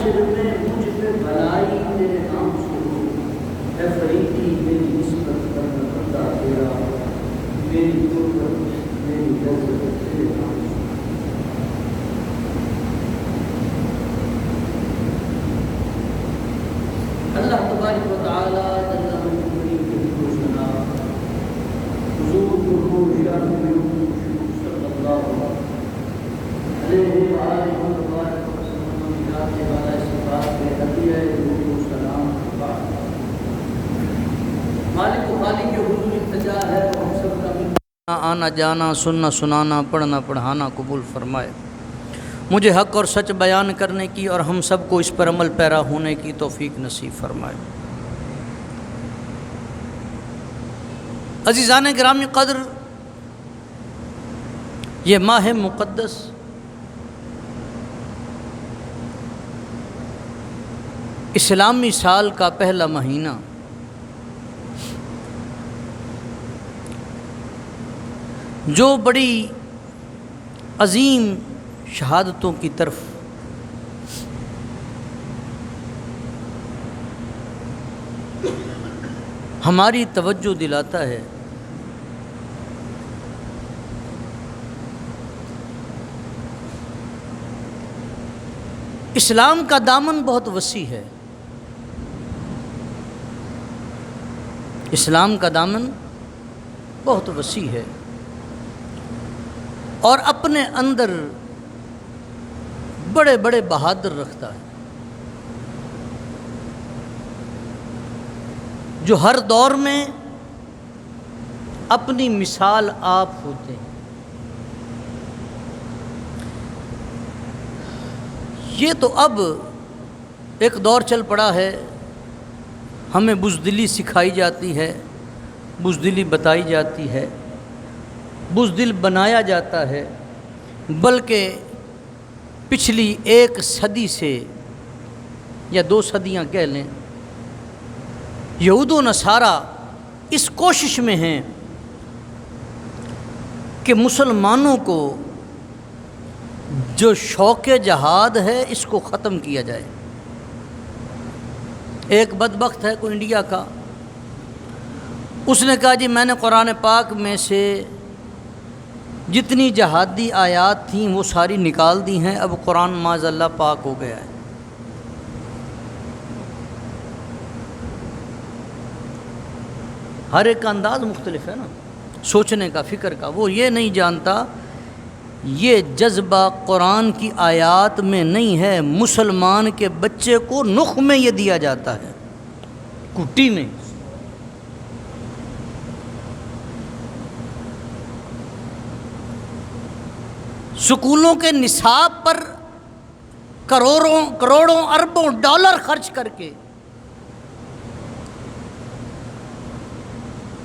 میں مجھ پہ بھلائی تیرے نام سے ہو، اے فریدی میری نسبت پر نہ بندہ تیرا، میری قربت میری لذت تیرے نام سے۔ اللہ تبارک و تعالیٰ جل مجدہ کے ذکر و ثنا حضور قرب شرف صلی اللہ علیہ وآلہ وسلم کے والا صفات کے ہدیہ ذکر و سلام کے بعد مالک و خالق کے حضور التجا ہے اور ہم سب کا آنا جانا سننا سنانا پڑھنا پڑھانا قبول فرمائے، مجھے حق اور سچ بیان کرنے کی اور ہم سب کو اس پر عمل پیرا ہونے کی توفیق نصیب فرمائے۔ عزیزان گرامی قدر، یہ ماہ مقدس اسلامی سال کا پہلا مہینہ جو بڑی عظیم شہادتوں کی طرف ہماری توجہ دلاتا ہے، اسلام کا دامن بہت وسیع ہے، اسلام کا دامن بہت وسیع ہے اور اپنے اندر بڑے بڑے بہادر رکھتا ہے جو ہر دور میں اپنی مثال آپ ہوتے ہیں۔ یہ تو اب ایک دور چل پڑا ہے، ہمیں بزدلی سکھائی جاتی ہے، بزدلی بتائی جاتی ہے، بزدل بنایا جاتا ہے، بلکہ پچھلی ایک صدی سے یا 2 صدیاں کہہ لیں، یہود و نصارہ اس کوشش میں ہیں کہ مسلمانوں کو جو شوق جہاد ہے اس کو ختم کیا جائے۔ ایک بدبخت ہے کوئی انڈیا کا، اس نے کہا جی میں نے قرآن پاک میں سے جتنی جہادی آیات تھیں وہ ساری نکال دی ہیں، اب قرآن معاذ اللہ پاک ہو گیا ہے۔ ہر ایک کا انداز مختلف ہے نا، سوچنے کا، فکر کا۔ وہ یہ نہیں جانتا یہ جذبہ قرآن کی آیات میں نہیں ہے، مسلمان کے بچے کو نخ میں یہ دیا جاتا ہے، کٹی میں۔ سکولوں کے نصاب پر کروڑوں اربوں ڈالر خرچ کر کے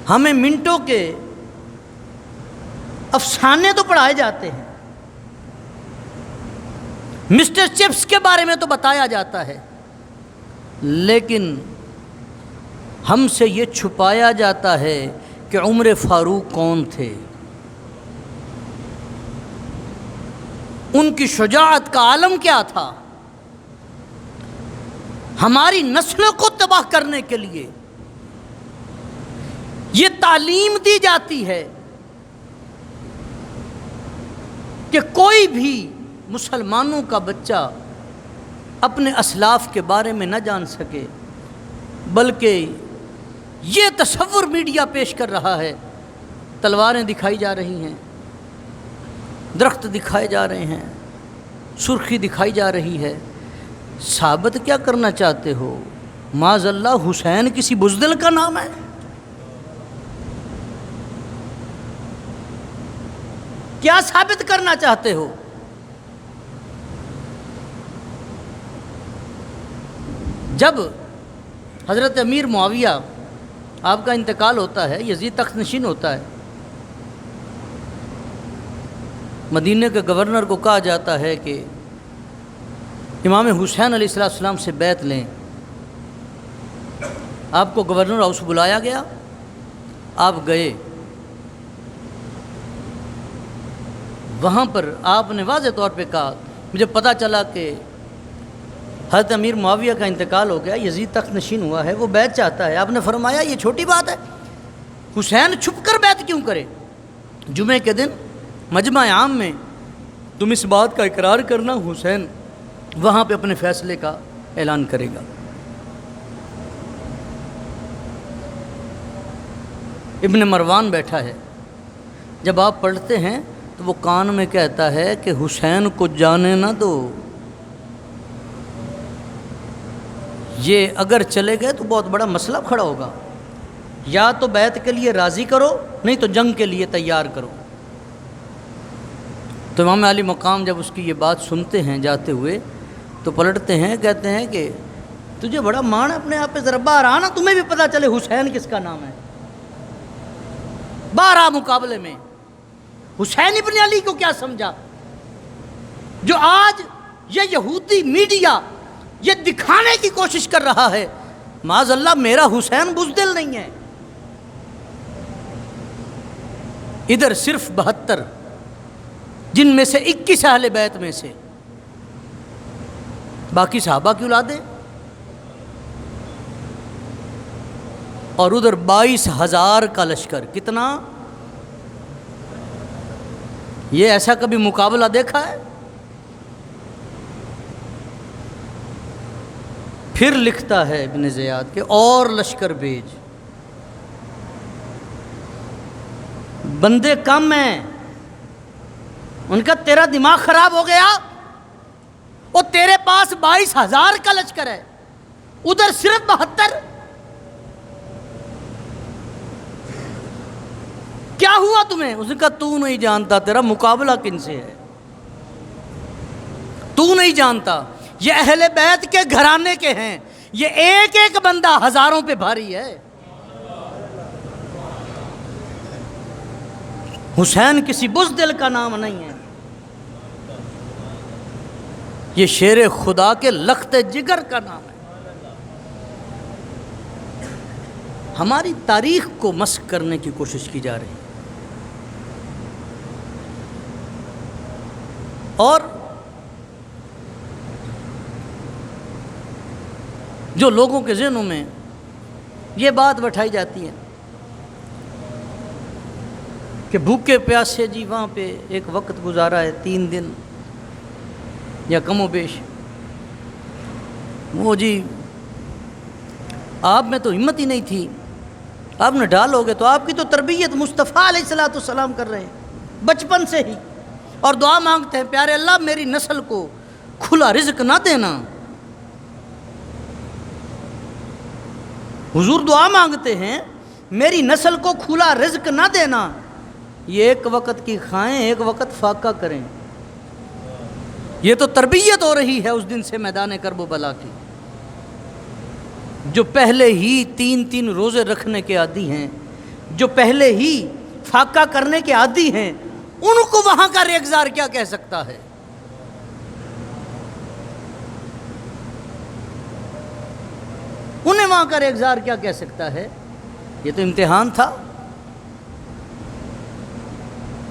ہمیں منٹوں کے افسانے تو پڑھائے جاتے ہیں، مسٹر چپس کے بارے میں تو بتایا جاتا ہے، لیکن ہم سے یہ چھپایا جاتا ہے کہ عمر فاروق کون تھے، ان کی شجاعت کا عالم کیا تھا۔ ہماری نسلوں کو تباہ کرنے کے لیے یہ تعلیم دی جاتی ہے کہ کوئی بھی مسلمانوں کا بچہ اپنے اسلاف کے بارے میں نہ جان سکے، بلکہ یہ تصور میڈیا پیش کر رہا ہے، تلواریں دکھائی جا رہی ہیں، درخت دکھائے جا رہے ہیں، سرخی دکھائی جا رہی ہے۔ ثابت کیا کرنا چاہتے ہو؟ معاذ اللہ حسین کسی بزدل کا نام ہے؟ کیا ثابت کرنا چاہتے ہو؟ جب حضرت امیر معاویہ آپ کا انتقال ہوتا ہے، یزید تخت نشین ہوتا ہے، مدینہ کے گورنر کو کہا جاتا ہے کہ امام حسین علیہ السلام سے بیعت لیں۔ آپ کو گورنر ہاؤس بلایا گیا، آپ گئے، وہاں پر آپ نے واضح طور پہ کہا، مجھے پتہ چلا کہ حضرت امیر معاویہ کا انتقال ہو گیا، یزید تخت نشین ہوا ہے، وہ بیعت چاہتا ہے۔ آپ نے فرمایا یہ چھوٹی بات ہے، حسین چھپ کر بیعت کیوں کرے؟ جمعے کے دن مجمع عام میں تم اس بات کا اقرار کرنا، حسین وہاں پہ اپنے فیصلے کا اعلان کرے گا۔ ابن مروان بیٹھا ہے، جب آپ پڑھتے ہیں تو وہ کان میں کہتا ہے کہ حسین کو جانے نہ دو، یہ اگر چلے گئے تو بہت بڑا مسئلہ کھڑا ہوگا، یا تو بیعت کے لیے راضی کرو، نہیں تو جنگ کے لیے تیار کرو۔ تو امام علی مقام جب اس کی یہ بات سنتے ہیں جاتے ہوئے تو پلٹتے ہیں، کہتے ہیں کہ تجھے بڑا مان اپنے آپ پہ، ذرا باہر آنا، تمہیں بھی پتہ چلے حسین کس کا نام ہے۔ باہر آ مقابلے میں، حسین ابن علی کو کیا سمجھا؟ جو آج یہ یہودی میڈیا یہ دکھانے کی کوشش کر رہا ہے معاذ اللہ میرا حسین بزدل نہیں ہے۔ ادھر صرف 72 جن میں سے 21 اہل بیت میں سے، باقی صحابہ کی اولادیں، اور ادھر 22,000 کا لشکر۔ کتنا؟ یہ ایسا کبھی مقابلہ دیکھا ہے؟ پھر لکھتا ہے ابن زیاد کہ اور لشکر بھیج، بندے کم ہیں۔ ان کا تیرا دماغ خراب ہو گیا، اور تیرے پاس 22,000 کا لشکر ہے، ادھر صرف 72۔ کیا ہوا تمہیں؟ اس نے کہا تو نہیں جانتا تیرا مقابلہ کن سے ہے، تو نہیں جانتا، یہ اہل بیت کے گھرانے کے ہیں، یہ ایک ایک بندہ ہزاروں پہ بھاری ہے۔ حسین کسی بزدل کا نام نہیں ہے، یہ شیر خدا کے لخت جگر کا نام ہے۔ ہماری تاریخ کو مسخ کرنے کی کوشش کی جا رہی ہے، اور جو لوگوں کے ذہنوں میں یہ بات بٹھائی جاتی ہے کہ بھوکے پیاسے جی وہاں پہ ایک وقت گزارا ہے 3 دن یا کم و بیش، وہ جی آپ میں تو ہمت ہی نہیں تھی، آپ نے ڈالو گے تو آپ کی تو تربیت مصطفیٰ علیہ السلام کر رہے ہیں بچپن سے ہی، اور دعا مانگتے ہیں پیارے اللہ میری نسل کو کھلا رزق نہ دینا۔ حضور دعا مانگتے ہیں میری نسل کو کھلا رزق نہ دینا، یہ ایک وقت کی کھائیں ایک وقت فاقہ کریں۔ یہ تو تربیت ہو رہی ہے اس دن سے میدان کرب و بلا کی۔ جو پہلے ہی 3 روزے رکھنے کے عادی ہیں، جو پہلے ہی فاقہ کرنے کے عادی ہیں، ان کو وہاں کا ریگزار کیا کہہ سکتا ہے؟ انہیں وہاں کا ریگزار کیا کہہ سکتا ہے؟ یہ تو امتحان تھا،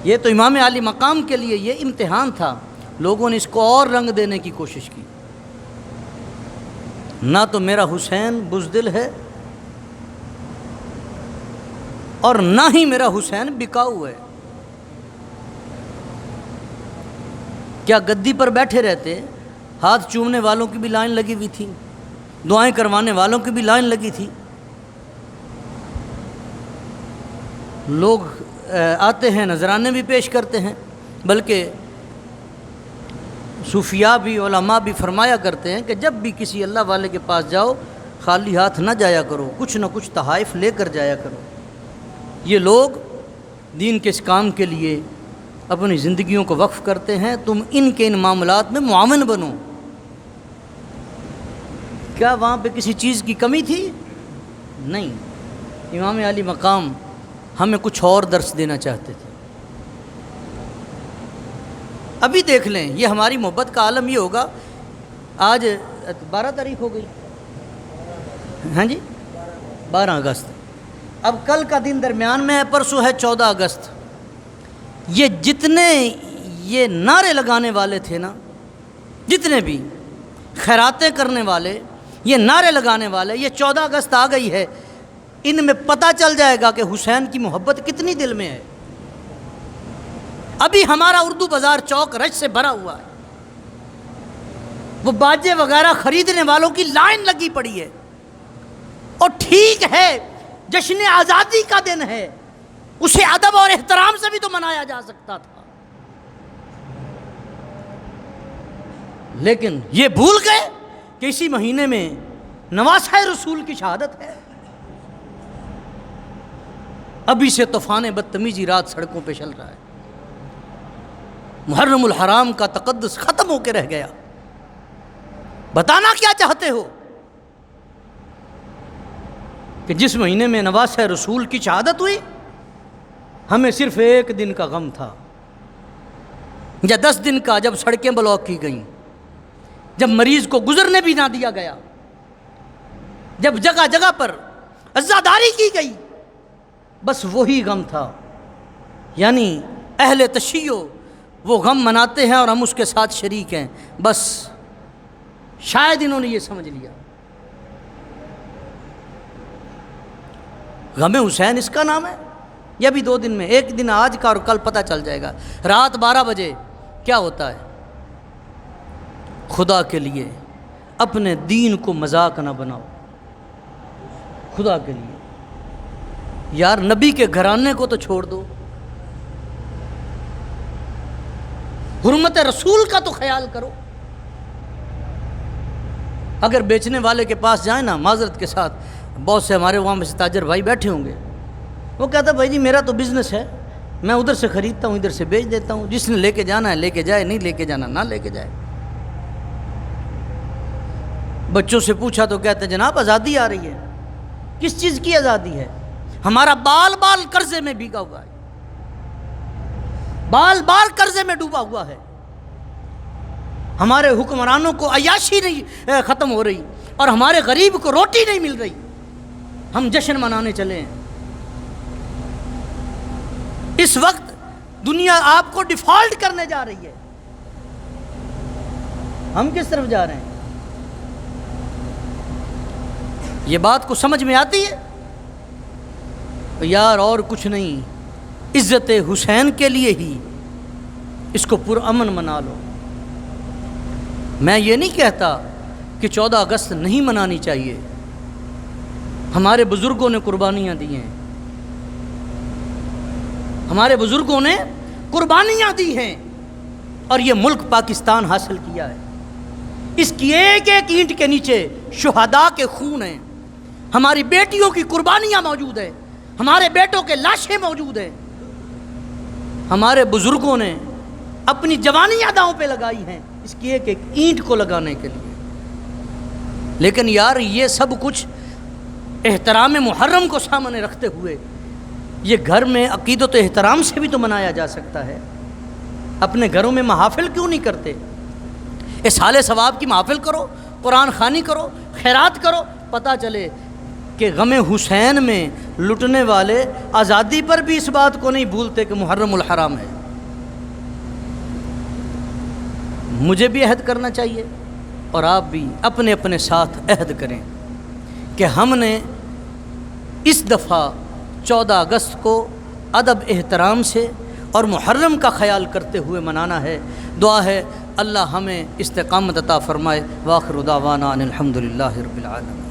یہ تو امام علی مقام کے لیے یہ امتحان تھا۔ لوگوں نے اس کو اور رنگ دینے کی کوشش کی، نہ تو میرا حسین بزدل ہے اور نہ ہی میرا حسین بکاؤ ہے۔ کیا گدی پر بیٹھے رہتے، ہاتھ چومنے والوں کی بھی لائن لگی ہوئی تھی، دعائیں کروانے والوں کی بھی لائن لگی تھی، لوگ آتے ہیں نذرانے بھی پیش کرتے ہیں، بلکہ صوفیاء بھی علماء بھی فرمایا کرتے ہیں کہ جب بھی کسی اللہ والے کے پاس جاؤ خالی ہاتھ نہ جایا کرو، کچھ نہ کچھ تحائف لے کر جایا کرو۔ یہ لوگ دین کے اس کام کے لیے اپنی زندگیوں کو وقف کرتے ہیں، تم ان کے ان معاملات میں معاون بنو۔ کیا وہاں پہ کسی چیز کی کمی تھی؟ نہیں، امام علی مقام ہمیں کچھ اور درس دینا چاہتے تھے۔ ابھی دیکھ لیں، یہ ہماری محبت کا عالم یہ ہوگا، آج 12 تاریخ ہو گئی، ہاں جی 12 اگست، اب کل کا دن درمیان میں ہے، پرسوں ہے 14 اگست۔ یہ جتنے یہ نعرے لگانے والے تھے نا، جتنے بھی، خیراتیں کرنے والے، یہ نعرے لگانے والے، یہ 14 اگست آ گئی ہے، ان میں پتہ چل جائے گا کہ حسین کی محبت کتنی دل میں ہے۔ ابھی ہمارا اردو بازار چوک رش سے بھرا ہوا ہے، وہ باجے وغیرہ خریدنے والوں کی لائن لگی پڑی ہے۔ اور ٹھیک ہے، جشن آزادی کا دن ہے، اسے ادب اور احترام سے بھی تو منایا جا سکتا تھا، لیکن یہ بھول گئے کہ اسی مہینے میں نواسہ رسول کی شہادت ہے۔ ابھی سے طوفان بدتمیزی رات سڑکوں پہ چل رہا ہے، محرم الحرام کا تقدس ختم ہو کے رہ گیا۔ بتانا کیا چاہتے ہو کہ جس مہینے میں نواسہ رسول کی شہادت ہوئی، ہمیں صرف 1 دن کا غم تھا یا 10 دن کا، جب سڑکیں بلاک کی گئیں، جب مریض کو گزرنے بھی نہ دیا گیا، جب جگہ جگہ پر عزاداری کی گئی، بس وہی غم تھا۔ یعنی اہل تشیع وہ غم مناتے ہیں اور ہم اس کے ساتھ شریک ہیں، بس شاید انہوں نے یہ سمجھ لیا۔ غم حسین اس کا نام ہے، یہ بھی 2 دن میں، 1 دن آج کا اور کل پتہ چل جائے گا۔ رات 12 بجے کیا ہوتا ہے؟ خدا کے لیے اپنے دین کو مذاق نہ بناؤ، خدا کے لیے یار، نبی کے گھرانے کو تو چھوڑ دو، حرمت رسول کا تو خیال کرو۔ اگر بیچنے والے کے پاس جائیں نا، معذرت کے ساتھ، بہت سے ہمارے وہاں میں سے تاجر بھائی بیٹھے ہوں گے، وہ کہتا ہے بھائی جی میرا تو بزنس ہے، میں ادھر سے خریدتا ہوں ادھر سے بیچ دیتا ہوں، جس نے لے کے جانا ہے لے کے جائے، نہیں لے کے جانا نہ لے کے جائے۔ بچوں سے پوچھا تو کہتے ہیں جناب آزادی آ رہی ہے۔ کس چیز کی آزادی ہے؟ ہمارا بال بال قرضے میں بھیگا ہوا ہے، بال بال قرضے میں ڈوبا ہوا ہے، ہمارے حکمرانوں کو عیاشی نہیں ختم ہو رہی اور ہمارے غریب کو روٹی نہیں مل رہی، ہم جشن منانے چلے ہیں۔ اس وقت دنیا آپ کو ڈیفالٹ کرنے جا رہی ہے، ہم کس طرف جا رہے ہیں؟ یہ بات کو سمجھ میں آتی ہے یار؟ اور کچھ نہیں، عزت حسین کے لیے ہی اس کو پرامن منا لو۔ میں یہ نہیں کہتا کہ 14 اگست نہیں منانی چاہیے، ہمارے بزرگوں نے قربانیاں دی ہیں، ہمارے بزرگوں نے قربانیاں دی ہیں اور یہ ملک پاکستان حاصل کیا ہے۔ اس کی ایک ایک اینٹ کے نیچے شہداء کے خون ہیں، ہماری بیٹیوں کی قربانیاں موجود ہیں، ہمارے بیٹوں کے لاشیں موجود ہیں، ہمارے بزرگوں نے اپنی جوانیاں داؤں پہ لگائی ہیں اس کی ایک ایک اینٹ کو لگانے کے لیے۔ لیکن یار یہ سب کچھ احترام محرم کو سامنے رکھتے ہوئے یہ گھر میں عقیدت و احترام سے بھی تو منایا جا سکتا ہے۔ اپنے گھروں میں محافل کیوں نہیں کرتے؟ اصحال ثواب کی محافل کرو، قرآن خوانی کرو، خیرات کرو، پتہ چلے کہ غم حسین میں لٹنے والے آزادی پر بھی اس بات کو نہیں بھولتے کہ محرم الحرام ہے۔ مجھے بھی عہد کرنا چاہیے اور آپ بھی اپنے اپنے ساتھ عہد کریں کہ ہم نے اس دفعہ 14 اگست کو ادب احترام سے اور محرم کا خیال کرتے ہوئے منانا ہے۔ دعا ہے اللہ ہمیں استقامت عطا فرمائے۔ وآخر دعوانا ان الحمد للہ رب العالمین۔